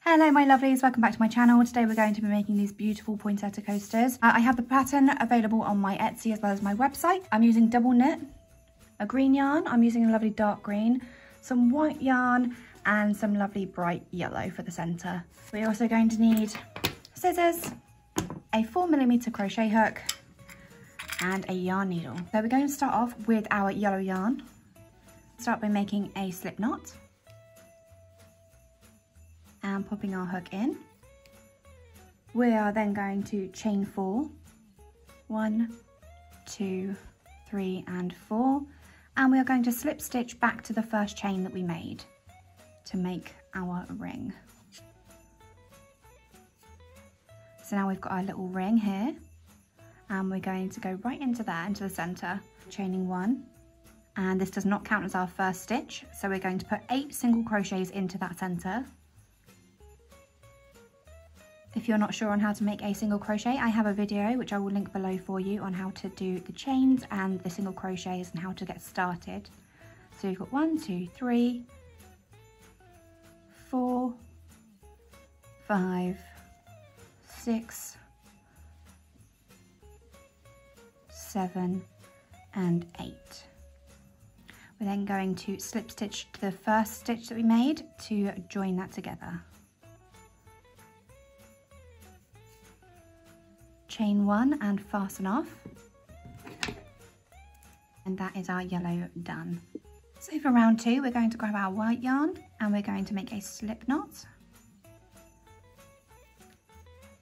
Hello my lovelies, welcome back to my channel. Today we're going to be making these beautiful poinsettia coasters. I have the pattern available on my Etsy as well as my website. I'm using double knit, a green yarn, I'm using a lovely dark green, some white yarn and some lovely bright yellow for the centre. We're also going to need scissors, a 4mm crochet hook and a yarn needle. So we're going to start off with our yellow yarn. Start by making a slip knot and popping our hook in. We are then going to chain 4, 1, 2, 3 and 4, and we are going to slip stitch back to the first chain that we made to make our ring. So now we've got our little ring here and we're going to go right into there, into the centre, chaining 1, and this does not count as our first stitch, so we're going to put 8 single crochets into that centre. If you're not sure on how to make a single crochet, I have a video which I will link below for you on how to do the chains and the single crochets and how to get started. So you've got 1, 2, 3, 4, 5, 6, 7 and 8. We're then going to slip stitch to the first stitch that we made to join that together. Chain 1 and fasten off, and that is our yellow done. So for round 2 we're going to grab our white yarn and we're going to make a slip knot,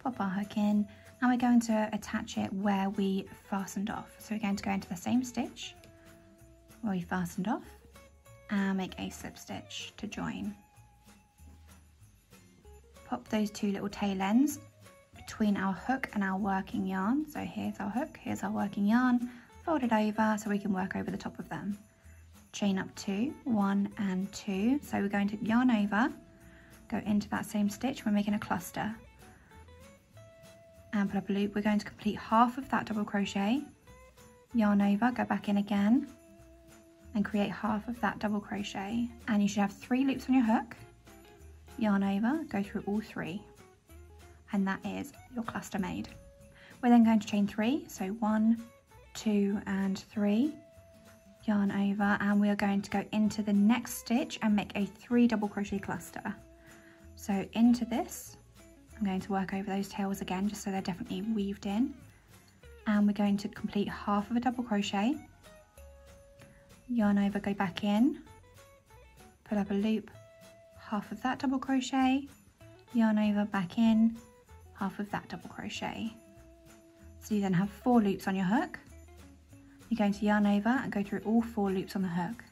pop our hook in, and we're going to attach it where we fastened off. So we're going to go into the same stitch where we fastened off and make a slip stitch to join. Pop those 2 little tail ends between our hook and our working yarn. So here's our hook, here's our working yarn, fold it over so we can work over the top of them. Chain up 2, 1 and 2. So we're going to yarn over, go into that same stitch, we're making a cluster. And put up a loop, we're going to complete half of that double crochet, yarn over, go back in again, and create half of that double crochet. And you should have 3 loops on your hook, yarn over, go through all 3. And that is your cluster made. We're then going to chain 3, so 1, 2 and 3, yarn over, and we are going to go into the next stitch and make a 3 double crochet cluster. So into this, I'm going to work over those tails again just so they're definitely weaved in, and we're going to complete half of a double crochet, yarn over, go back in, pull up a loop, half of that double crochet, yarn over, back in, half of that double crochet. So you then have 4 loops on your hook. You're going to yarn over and go through all 4 loops on the hook.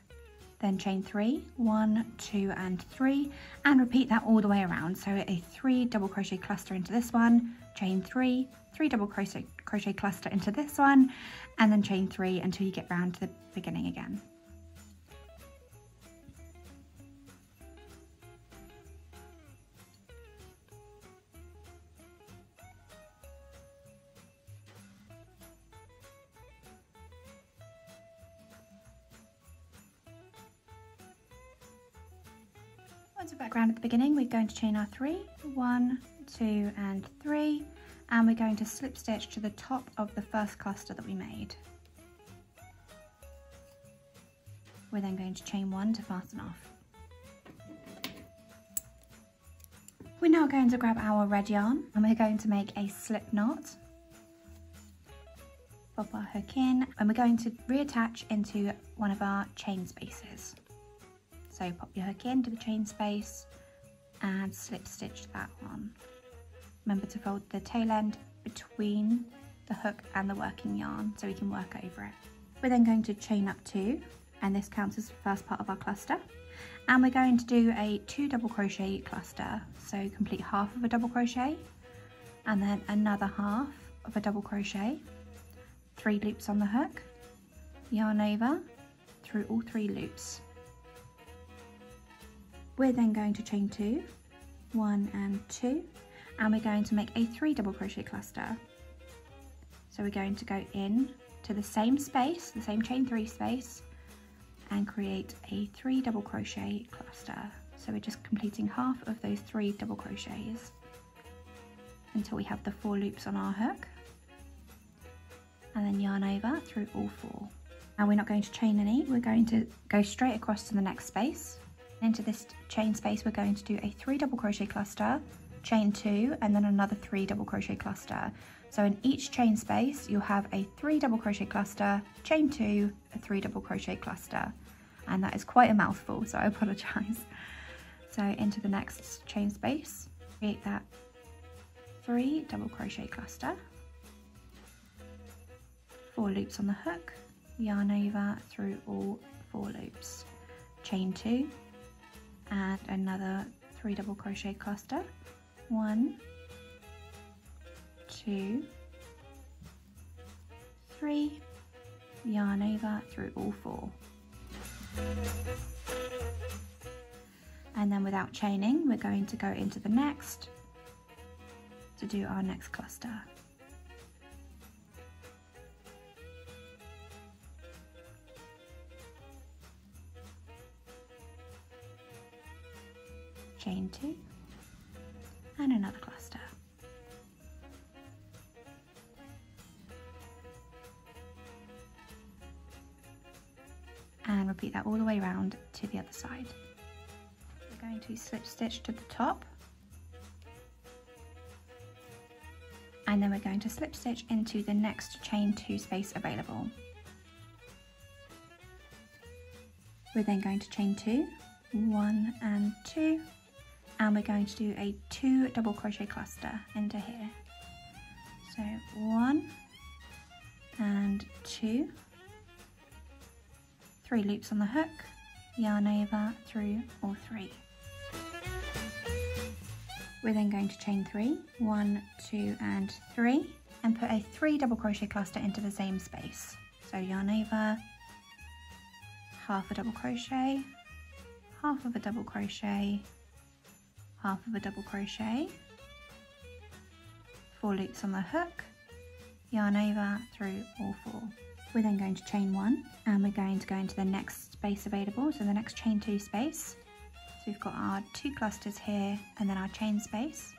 Then chain 3, 1, 2 and 3, and repeat that all the way around. So a 3 double crochet cluster into this one, chain 3, 3 double crochet cluster into this one, and then chain 3 until you get round to the beginning again. Once we're back round at the beginning, we're going to chain our 3, 1, 2 and 3, and we're going to slip stitch to the top of the first cluster that we made. We're then going to chain 1 to fasten off. We're now going to grab our red yarn and we're going to make a slip knot, pop our hook in, and we're going to reattach into one of our chain spaces. So pop your hook into the chain space and slip stitch that one. Remember to fold the tail end between the hook and the working yarn so we can work over it. We're then going to chain up 2, and this counts as the first part of our cluster. And we're going to do a 2 double crochet cluster. So complete half of a double crochet and then another half of a double crochet, 3 loops on the hook, yarn over through all 3 loops. We're then going to chain 2, 1 and 2, and we're going to make a 3 double crochet cluster. So we're going to go in to the same space, the same chain 3 space, and create a 3 double crochet cluster. So we're just completing half of those 3 double crochets until we have the 4 loops on our hook, and then yarn over through all 4. Now we're not going to chain any, we're going to go straight across to the next space. Into this chain space we're going to do a 3 double crochet cluster, chain 2, and then another 3 double crochet cluster. So in each chain space you'll have a 3 double crochet cluster, chain 2, a 3 double crochet cluster, and that is quite a mouthful, so I apologise. So into the next chain space, create that 3 double crochet cluster, 4 loops on the hook, yarn over through all 4 loops, chain 2, and another 3 double crochet cluster, 1, 2, 3, yarn over through all 4. And then without chaining, we're going to go into the next to do our next cluster. Chain 2 and another cluster. And repeat that all the way around to the other side. We're going to slip stitch to the top, and then we're going to slip stitch into the next chain 2 space available. We're then going to chain 2, 1 and 2, and we're going to do a 2 double crochet cluster into here. So 1 and 2, 3 loops on the hook, yarn over through all 3. We're then going to chain 3, 1, 2 and 3, and put a 3 double crochet cluster into the same space. So yarn over, half a double crochet, half of a double crochet, half of a double crochet, 4 loops on the hook, yarn over through all 4. We're then going to chain 1, and we're going to go into the next space available, so the next chain 2 space. So we've got our 2 clusters here and then our chain space.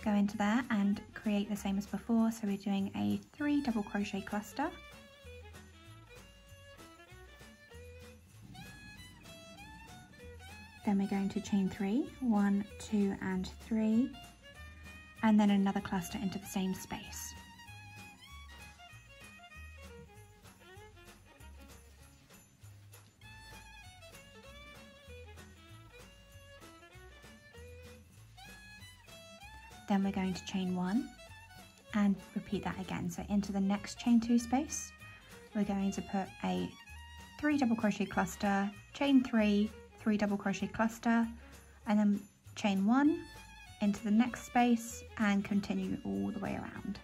Go into there and create the same as before, so we're doing a 3 double crochet cluster, then we're going to chain 3, 1, 2 and 3, and then another cluster into the same space. Then we're going to chain 1 and repeat that again. So into the next chain 2 space, we're going to put a 3 double crochet cluster, chain 3, 3 double crochet cluster, and then chain 1 into the next space and continue all the way around.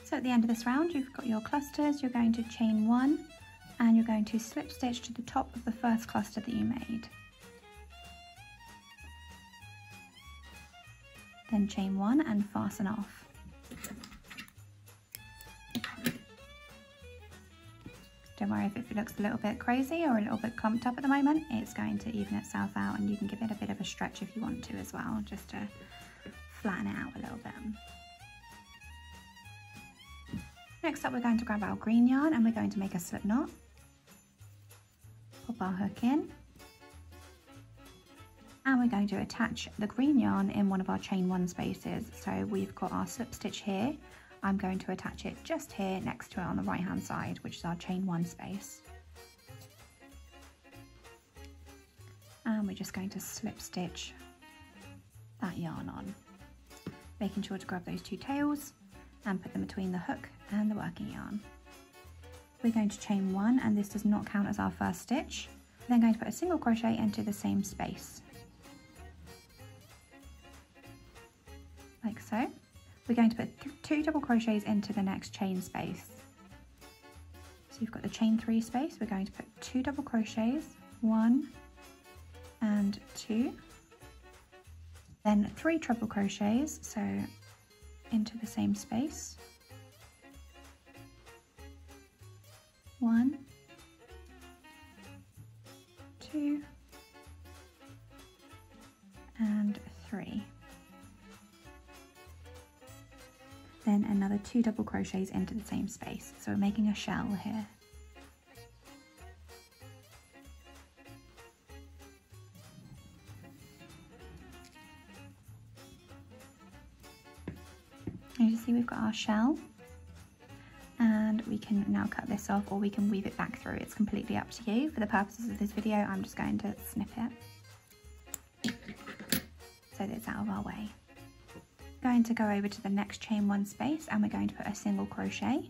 So at the end of this round, you've got your clusters, you're going to chain 1 and you're going to slip stitch to the top of the first cluster that you made. Then chain 1 and fasten off. Don't worry if it looks a little bit crazy or a little bit clumped up at the moment, it's going to even itself out, and you can give it a bit of a stretch if you want to as well, just to flatten it out a little bit. Next up, we're going to grab our green yarn and we're going to make a slip knot. Pop our hook in. And we're going to attach the green yarn in one of our chain 1 spaces. So we've got our slip stitch here. I'm going to attach it just here next to it on the right hand side, which is our chain 1 space. And we're just going to slip stitch that yarn on, making sure to grab those 2 tails and put them between the hook and the working yarn. We're going to chain 1, and this does not count as our first stitch. We're then going to put a single crochet into the same space, like so. We're going to put 2 double crochets into the next chain space. So you've got the chain 3 space, we're going to put 2 double crochets, 1 and 2, then 3 treble crochets, so into the same space, 1, 2, and 3. Then another 2 double crochets into the same space. So we're making a shell here. As you see, we've got our shell, and we can now cut this off, or we can weave it back through. It's completely up to you. For the purposes of this video, I'm just going to snip it so that it's out of our way. Going to go over to the next chain 1 space, and we're going to put a single crochet,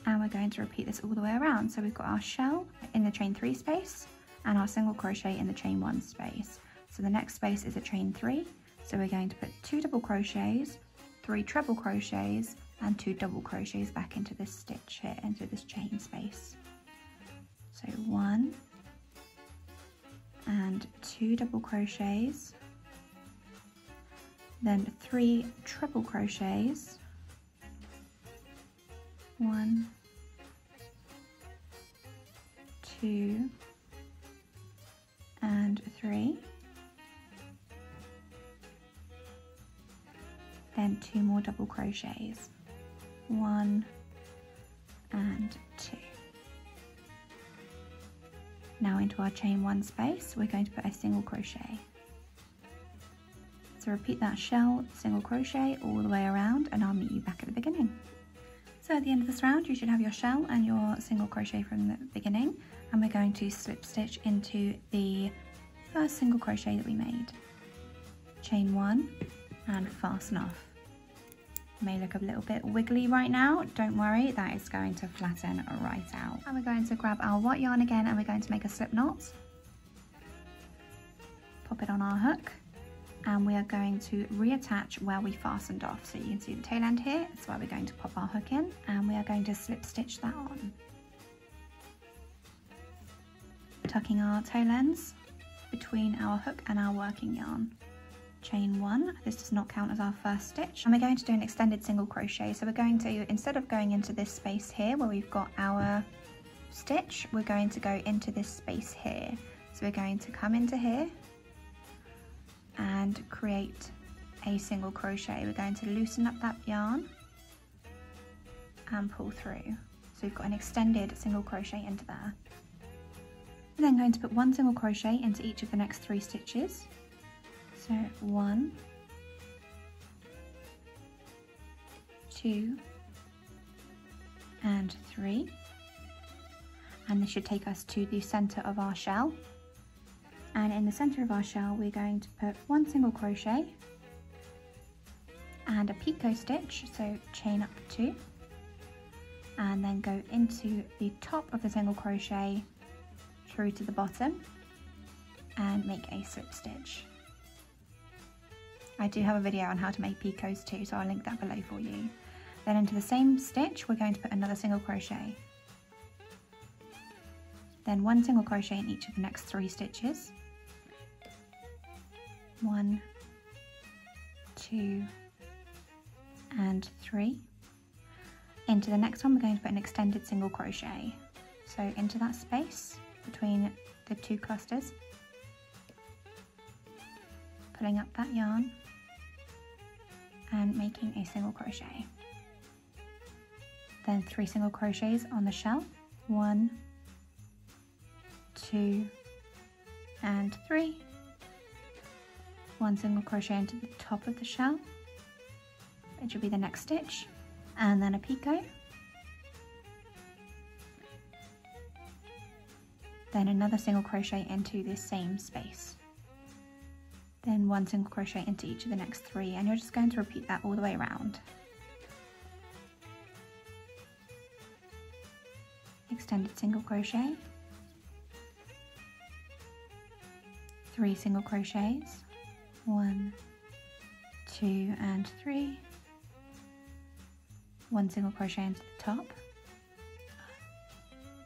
and we're going to repeat this all the way around. So we've got our shell in the chain 3 space and our single crochet in the chain 1 space. So the next space is a chain 3. So we're going to put 2 double crochets, 3 treble crochets, and 2 double crochets back into this stitch here, into this chain space. So 1 and 2 double crochets, then 3 treble crochets, 1, 2, and 3. Then 2 more double crochets, 1 and 2. Now into our chain 1 space, we're going to put a single crochet. So repeat that shell, single crochet all the way around, and I'll meet you back at the beginning. So at the end of this round, you should have your shell and your single crochet from the beginning, and we're going to slip stitch into the first single crochet that we made. Chain 1 and fasten off. May look a little bit wiggly right now, don't worry, that is going to flatten right out. And we're going to grab our white yarn again, and we're going to make a slip knot. Pop it on our hook, and we are going to reattach where we fastened off. So you can see the tail end here, that's where we're going to pop our hook in, and we are going to slip stitch that on. Tucking our tail ends between our hook and our working yarn. Chain 1, this does not count as our first stitch, and we're going to do an extended single crochet. So we're going to, instead of going into this space here where we've got our stitch, we're going to go into this space here. So we're going to come into here and create a single crochet. We're going to loosen up that yarn and pull through. So we've got an extended single crochet into there. We're then going to put 1 single crochet into each of the next 3 stitches. So 1, 2, and 3, and this should take us to the center of our shell. And in the center of our shell, we're going to put 1 single crochet and a picot stitch, so chain up 2, and then go into the top of the single crochet through to the bottom and make a slip stitch. I do have a video on how to make picots too, so I'll link that below for you. Then into the same stitch, we're going to put another single crochet. Then 1 single crochet in each of the next 3 stitches. 1, 2, and 3. Into the next one, we're going to put an extended single crochet. So into that space between the 2 clusters, pulling up that yarn and making a single crochet. Then 3 single crochets on the shell, 1, 2, and 3. 1 single crochet into the top of the shell, it should be the next stitch, and then a picot. Then another single crochet into this same space. Then 1 single crochet into each of the next 3, and you're just going to repeat that all the way around. Extended single crochet, 3 single crochets, 1, 2, and 3, 1 single crochet into the top,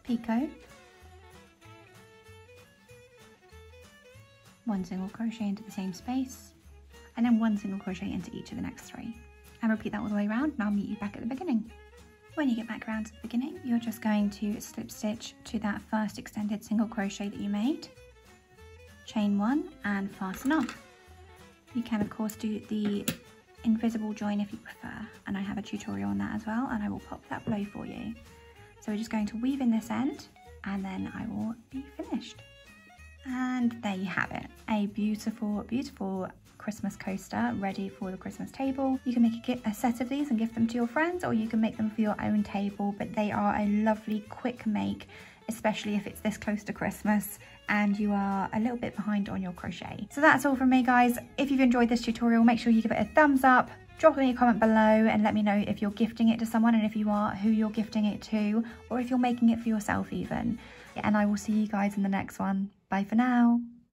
picot, 1 single crochet into the same space, and then 1 single crochet into each of the next 3. And repeat that all the way around, and I'll meet you back at the beginning. When you get back around to the beginning, you're just going to slip stitch to that first extended single crochet that you made. chain 1 and fasten off. You can of course do the invisible join if you prefer, and I have a tutorial on that as well, and I will pop that below for you. So we're just going to weave in this end and then I will be finished. And there you have it, a beautiful, beautiful Christmas coaster ready for the Christmas table. You can make a set of these and gift them to your friends, or you can make them for your own table, but they are a lovely quick make, especially if it's this close to Christmas and you are a little bit behind on your crochet. So that's all from me, guys. If you've enjoyed this tutorial, make sure you give it a thumbs up, drop me a comment below and let me know if you're gifting it to someone, and if you are, who you're gifting it to, or if you're making it for yourself even. And I will see you guys in the next one. Bye for now.